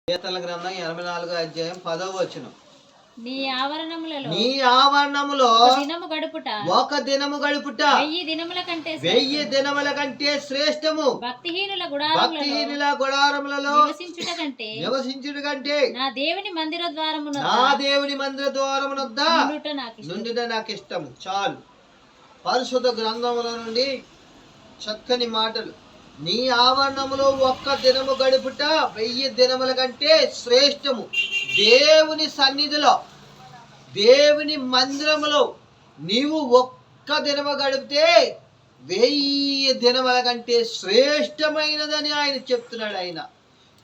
కీర్తనల గ్రంథం 84వ అధ్యాయం 10వ వచనం. నీ ఆవరణములో ఒక దినము గడుపుట 1000 దినముల కంటే శ్రేష్టము. భక్తిహీనుల గుడారములలో నివసించుట కంటే నా దేవుని మందిర ద్వారమునొద్ద నుండుట నాకు ఇష్టము. చాలు. పరిశుద్ధ గ్రంథముల నుండి చక్కని మాటలు. నీ ఆవరణములో ఒక్క దినము గడుపుట 1000 దినముల కంటే శ్రేష్టము. దేవుని సన్నిధిలో, దేవుని మందిరములో నీవు ఒక్క దినము గడిపితే 1000 దినముల కంటే శ్రేష్టమైనదని ఆయన చెప్తున్నాడు. ఆయన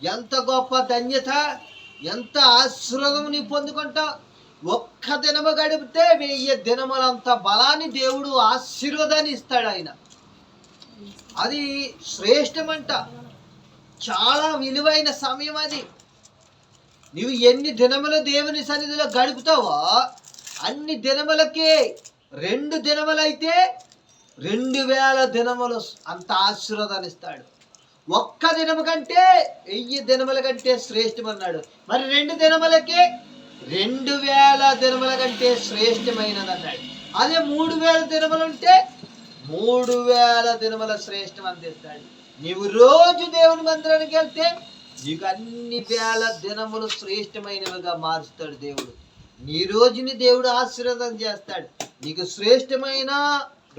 ఎంత గొప్ప ధన్యత, ఎంత ఆశీర్వాదం నీ పొందుకుంటావు. ఒక్క దినము గడిపితే 1000 దినములంత బలాన్ని దేవుడు ఆశీర్వాదాన్ని ఇస్తాడు. ఆయన అది శ్రేష్టమంట. చాలా విలువైన సమయం అది. నీవు ఎన్ని దినములు దేవుని సన్నిధిలో గడుపుతావో అన్ని దినములకే 2 దినములైతే 2000 దినములు అంత ఆశీర్వాదాన్ని ఇస్తాడు. ఒక్క దినము కంటే 1000 దినముల కంటే శ్రేష్టమన్నాడు. మరి 2 దినములకే 2000 దినముల కంటే శ్రేష్టమైనది అన్నాడు. అదే 3000 దినములుంటే 3000 దినముల శ్రేష్టం అందిస్తాడు. నీవు రోజు దేవుని మందిరానికి వెళ్తే నీకు అన్ని వేల దినములు శ్రేష్టమైనవిగా మారుస్తాడు దేవుడు. నీ రోజుని దేవుడు ఆశీర్వాదం చేస్తాడు. నీకు శ్రేష్టమైన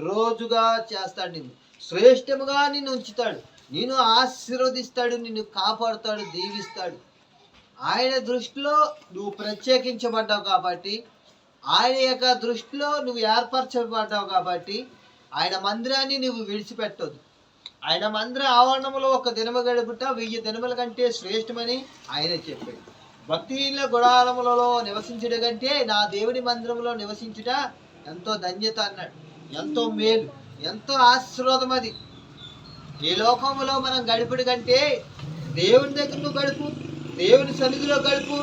రోజుగా చేస్తాడు. నిన్ను శ్రేష్టముగా నిన్ను ఉంచుతాడు. నిన్ను ఆశీర్వదిస్తాడు, నిన్ను కాపాడుతాడు, దీవిస్తాడు. ఆయన దృష్టిలో నువ్వు ప్రత్యేకించబడ్డావు కాబట్టి, ఆయన యొక్క దృష్టిలో నువ్వు ఏర్పరచబడ్డావు కాబట్టి ఆయన మందిరాన్ని నువ్వు విడిచిపెట్టొద్దు. ఆయన మందిర ఆవరణంలో ఒక దినము గడుపుట 1000 దినముల కంటే శ్రేష్టమని ఆయన చెప్పాడు. భక్తిహీనుల గుడారములలో నివసించుట కంటే నా దేవుని మందిరంలో నివసించుట ఎంతో ధన్యత అన్నాడు. ఎంతో మేలు, ఎంతో ఆశీర్వాదం అది. ఈ లోకంలో మనం గడుపుడు కంటే దేవుని దగ్గర నువ్వు గడుపు, దేవుని సన్నిధిలో గడుపు.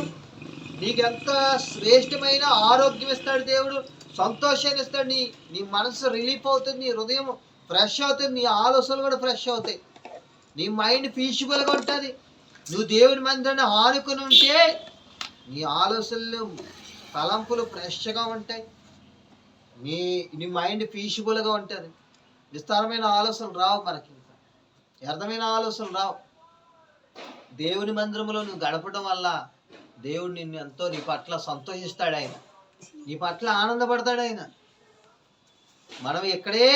నీకు ఎంత శ్రేష్టమైన ఆరోగ్యం ఇస్తాడు దేవుడు, సంతోషాన్ని ఇస్తాడు. నీ మనసు రిలీఫ్ అవుతుంది, నీ హృదయం ఫ్రెష్ అవుతుంది, నీ ఆలోచనలు కూడా ఫ్రెష్ అవుతాయి, నీ మైండ్ పీస్ఫుల్గా ఉంటుంది. నువ్వు దేవుని మందిరాన్ని ఆనుకుని ఉంటే నీ ఆలోచనలు, తలంపులు ఫ్రెష్గా ఉంటాయి. నీ మైండ్ పీస్ఫుల్గా ఉంటుంది. విస్తారమైన ఆలోచనలు రావు, మనకి వ్యర్థమైన ఆలోచనలు రావు. దేవుని మందిరంలో నువ్వు గడపడం వల్ల దేవుడు నిన్ను ఎంతో నీ పట్ల సంతోషిస్తాడు. ఆయన నీ పట్ల ఆనందపడతాడు. ఆయన మనం ఇక్కడే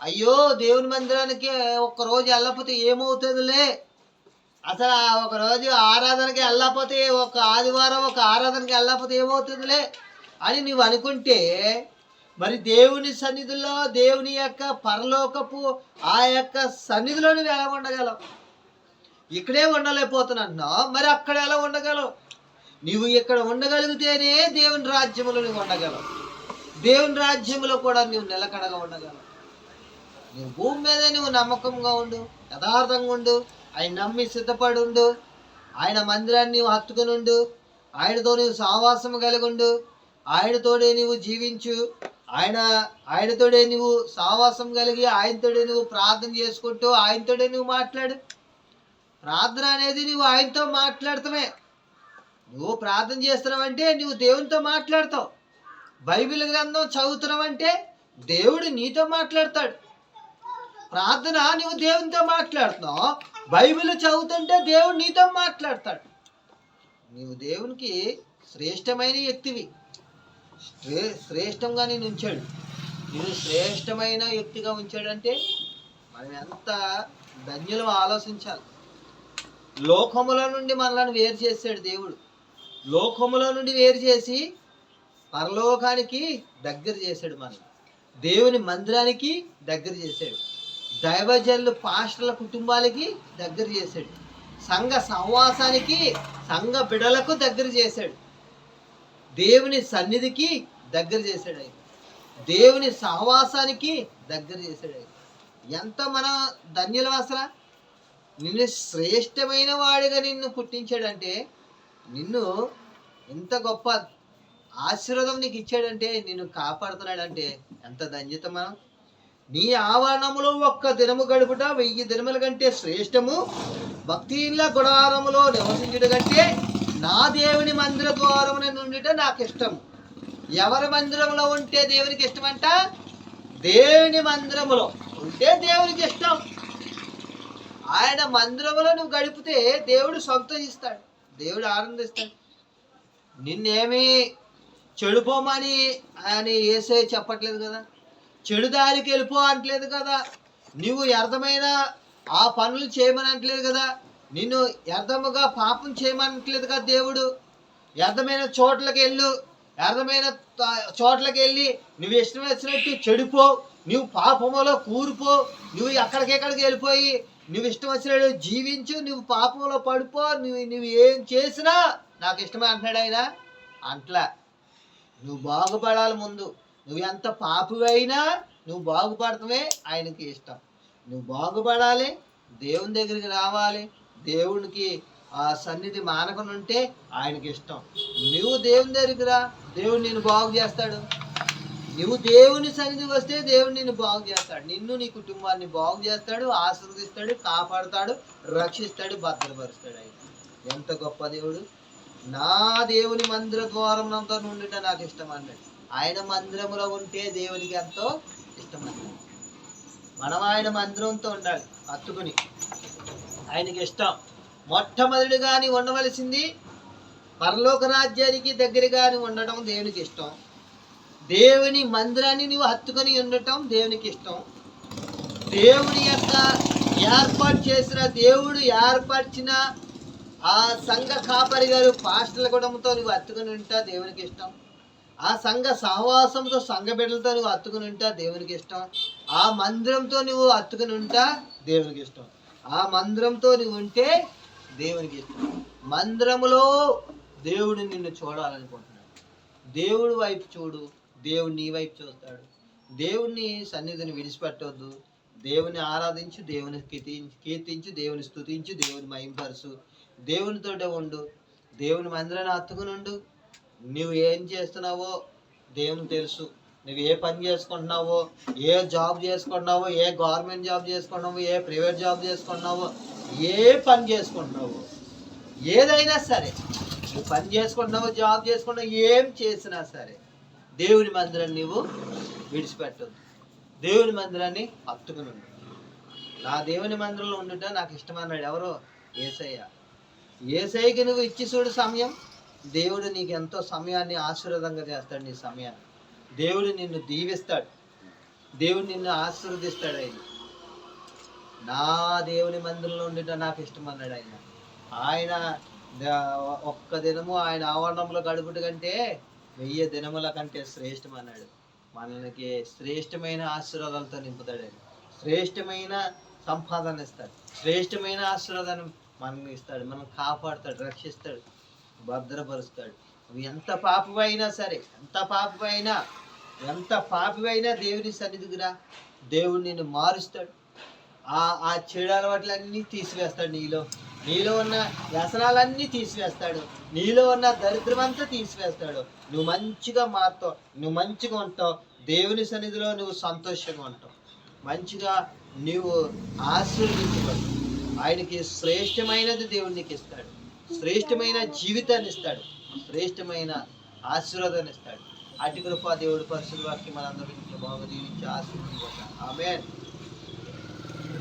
అయ్యో దేవుని మందిరానికి ఒక్కరోజు వెళ్ళకపోతే ఏమవుతుందిలే, అసలు ఒక రోజు ఆరాధనకి వెళ్ళకపోతే, ఒక ఆదివారం ఒక ఆరాధనకి వెళ్ళకపోతే ఏమవుతుందిలే అని నువ్వు అనుకుంటే మరి దేవుని సన్నిధిలో, దేవుని యొక్క పరలోకపు ఆ యొక్క సన్నిధిలో నువ్వు ఎలా ఉండగలవు? ఇక్కడే ఉండలేకపోతున్నావు, మరి అక్కడ ఎలా ఉండగలవు? నువ్వు ఇక్కడ ఉండగలిగితేనే దేవుని రాజ్యంలో నువ్వు ఉండగలవు. దేవుని రాజ్యంలో కూడా నువ్వు నిలకడగా ఉండగలవు. నువ్వు భూమి మీద నువ్వు నమ్మకంగా ఉండు, యథార్థంగా ఉండు, ఆయన నమ్మి సిద్ధపడి ఉండు, ఆయన మందిరాన్ని నువ్వు హత్తుకుని ఉండు, ఆయనతో నువ్వు సహవాసం కలిగి ఉండు, ఆయనతోడే నువ్వు జీవించు, ఆయనతోడే నువ్వు సహవాసం కలిగి ఆయనతోడే నువ్వు ప్రార్థన చేసుకుంటూ ఆయనతోడే నువ్వు మాట్లాడు. ప్రార్థన అనేది నువ్వు ఆయనతో మాట్లాడటమే. నువ్వు ప్రార్థన చేస్తున్నావంటే నువ్వు దేవునితో మాట్లాడతావు. బైబిల్ గ్రంథం చదువుతున్నావంటే దేవుడు నీతో మాట్లాడతాడు. ప్రార్థన నువ్వు దేవునితో మాట్లాడుతున్నావు, బైబిల్ చదువుతుంటే దేవుడు నీతో మాట్లాడతాడు. నువ్వు దేవునికి శ్రేష్టమైన వ్యక్తివి. శ్రేష్టంగా నేను ఉంచాడు. నేను శ్రేష్టమైన వ్యక్తిగా ఉంచాడంటే మనం ఎంత ధన్యులు ఆలోచించాలి. లోకముల నుండి మనల్ని వేరు చేశాడు దేవుడు. లోకముల నుండి వేరు చేసి పరలోకానికి దగ్గర చేశాడు. మనల్ని దేవుని మందిరానికి దగ్గర చేశాడు. దైవజనులు, పాస్టర్ల కుటుంబాలకి దగ్గర చేశాడు. సంఘ సహవాసానికి, సంఘ బిడలకు దగ్గర చేశాడు. దేవుని సన్నిధికి దగ్గర చేశాడు. ఆయన దేవుని సహవాసానికి దగ్గర చేశాడు. ఆయన ఎంత మన ధన్యుల అసలు. నిన్ను శ్రేష్టమైన వాడిగా నిన్ను పుట్టించాడంటే, నిన్ను ఎంత గొప్ప ఆశీర్వాదం నీకు ఇచ్చాడంటే, నిన్ను కాపాడుతున్నాడంటే ఎంత ధన్యత. మనం నీ ఆవరణములో ఒక్క దినము గడుపుట 1000 దినముల కంటే శ్రేష్టము. భక్తిహీనుల గుడారములో నివసించుట కంటే నా దేవుని మందిర ద్వారమున నుండుట నాకు ఇష్టం. ఎవరి మందిరంలో ఉంటే దేవునికి ఇష్టమంట? దేవుని మందిరములో ఉంటే దేవునికి ఇష్టం. ఆయన మందిరములో నువ్వు గడిపితే దేవుడు సంతోషిస్తాడు, దేవుడు ఆనందిస్తాడు. నిన్నేమి చెడిపోమని ఆయన యేసయ్య చెప్పట్లేదు కదా, చెడు దారికి వెళ్ళిపో అంటలేదు కదా, నువ్వు వ్యర్థమైన ఆ పనులు చేయమని అంటలేదు కదా, నిన్ను వ్యర్థముగా పాపం చేయమనట్లేదు కదా దేవుడు. వ్యర్థమైన చోట్లకి వెళ్ళి నువ్వు ఇష్టం వచ్చినట్టు చెడిపో, నువ్వు పాపములో కూరిపో, నువ్వు ఎక్కడికెక్కడికి వెళ్ళిపోయి నువ్వు ఇష్టం వచ్చినట్టు జీవించు, నువ్వు పాపంలో పడిపో, నువ్వు ఏం చేసినా నాకు ఇష్టమే అంటున్నాడు ఆయన. అంట్లా నువ్వు బాగుపడాలి. ముందు నువ్వు ఎంత పాపివైనా నువ్వు బాగుపడటమే ఆయనకి ఇష్టం. నువ్వు బాగుపడాలి, దేవుని దగ్గరికి రావాలి, దేవునికి ఆ సన్నిధి మానకనుంటే ఆయనకి ఇష్టం. నువ్వు దేవుని దగ్గరికి రా, దేవుడు నిన్ను బాగు చేస్తాడు. నువ్వు దేవుని సన్నిధికి వస్తే దేవుడు నిన్ను బాగు చేస్తాడు, నిన్ను నీ కుటుంబాన్ని బాగు చేస్తాడు, ఆశీర్వదిస్తాడు, కాపాడుతాడు, రక్షిస్తాడు, భద్రపరుస్తాడు. ఆయన ఎంత గొప్ప దేవుడు. నా దేవుని మందిర ద్వారమునంతా నుండిట నాకు ఇష్టం అన్నాడు. ఆయన మందిరంలో ఉంటే దేవునికి ఎంతో ఇష్టం అన్నాడు. మనం ఆయన మందిరంతో ఉండాలి, హత్తుకుని ఆయనకి ఇష్టం. మొట్టమొదటిగా నీ ఉండవలసింది పరలోక రాజ్యానికి దగ్గరగాని ఉండటం దేవునికి ఇష్టం. దేవుని మందిరాన్ని నువ్వు హత్తుకొని ఉండటం దేవునికి ఇష్టం. దేవుని యొక్క దేవుడు ఏర్పరిచిన ఆ సంఘ కాపరి గారు పాస్టర్ల కుటుంబంతో నువ్వు హత్తుకుని ఉంటా దేవునికి ఇష్టం. ఆ సంఘ సహవాసంతో సంఘ బిడ్డలతో నువ్వు హత్తుకుని ఉంటా దేవునికి ఇష్టం. ఆ మందిరంతో నువ్వు హత్తుకుని ఉంటా దేవునికి ఇష్టం. ఆ మందిరంతో నువ్వు ఉంటే దేవునికి ఇష్టం. మందిరములో దేవుడు నిన్ను చూడాలనుకుంటున్నాడు. దేవుడి వైపు చూడు, దేవుడు నీ వైపు చూస్తాడు. దేవుని సన్నిధిని విడిచిపెట్టవద్దు. దేవుని ఆరాధించు, దేవుని కీర్తించు, దేవుని స్తుతించు, దేవుని మహింపరచు, దేవునితోటే ఉండు, దేవుని మందిరాన్ని హత్తుకుని ఉండు. నువ్వు ఏం చేస్తున్నావో దేవునికి తెలుసు. నువ్వు ఏ పని చేసుకుంటున్నావో, ఏ జాబ్ చేసుకుంటున్నావో, ఏ గవర్నమెంట్ జాబ్ చేసుకుంటున్నావో, ఏ ప్రైవేట్ జాబ్ చేసుకుంటున్నావో, ఏ పని చేసుకుంటున్నావో, ఏదైనా సరే నువ్వు పని చేసుకుంటున్నావో, జాబ్ చేసుకుంటున్నావు, ఏం చేసినా సరే దేవుని మందిరాన్ని నువ్వు విడిచిపెట్టద్దు. దేవుని మందిరాన్ని హత్తుకుని ఉండు. నా దేవుని మందిరంలో ఉండుట నాకు ఇష్టమన్నాడు ఎవరో? యేసయ్య. యేసయ్యకి నువ్వు ఇచ్చి చూడు సమయం, దేవుడు నీకు ఎంతో సమయాన్ని ఆశీర్వాదంగా చేస్తాడు. నీ సమయాన్ని దేవుడు నిన్ను దీవిస్తాడు, దేవుడు నిన్ను ఆశీర్వదిస్తాడు. ఆయన నా దేవుని మందిరంలో ఉండుట నాకు ఇష్టం అన్నాడు ఆయన. ఆయన ఒక్క దినము ఆయన ఆవరణంలో గడుపుట కంటే 1000 దినముల కంటే శ్రేష్టం అన్నాడు. మనకి శ్రేష్టమైన ఆశీర్వాదాలతో నింపుతాడు ఆయన. శ్రేష్టమైన సంపాదన ఇస్తాడు, శ్రేష్టమైన ఆశీర్వాదాన్ని మనల్ని ఇస్తాడు, మనం కాపాడుతాడు, రక్షిస్తాడు, భద్రపరుస్తాడు. నువ్వు ఎంత పాపమైనా సరే, ఎంత పాపివైనా దేవుని సన్నిధికి రా, దేవుడు నిన్ను మారుస్తాడు. ఆ చెడు అలవాట్లన్నీ తీసివేస్తాడు. నీలో ఉన్న వ్యసనాలన్నీ తీసివేస్తాడు, నీలో ఉన్న దరిద్రమంతా తీసివేస్తాడు. నువ్వు మంచిగా మారుతావు, నువ్వు మంచిగా ఉంటావు, దేవుని సన్నిధిలో నువ్వు సంతోషంగా ఉంటావు, మంచిగా నువ్వు ఆశీర్వదించబడతావు. ఆయనకి శ్రేష్టమైనది దేవుడు నీకు ఇస్తాడు, శ్రేష్టమైన జీవితాన్ని ఇస్తాడు, శ్రేష్టమైన ఆశీర్వాదాన్ని ఇస్తాడు. అటు కృప దేవుడు పరిశుద్ధ వాక్యం మనందరికీ బాగా దీవించి ఆశీర్వదించాడు. ఆమేన్.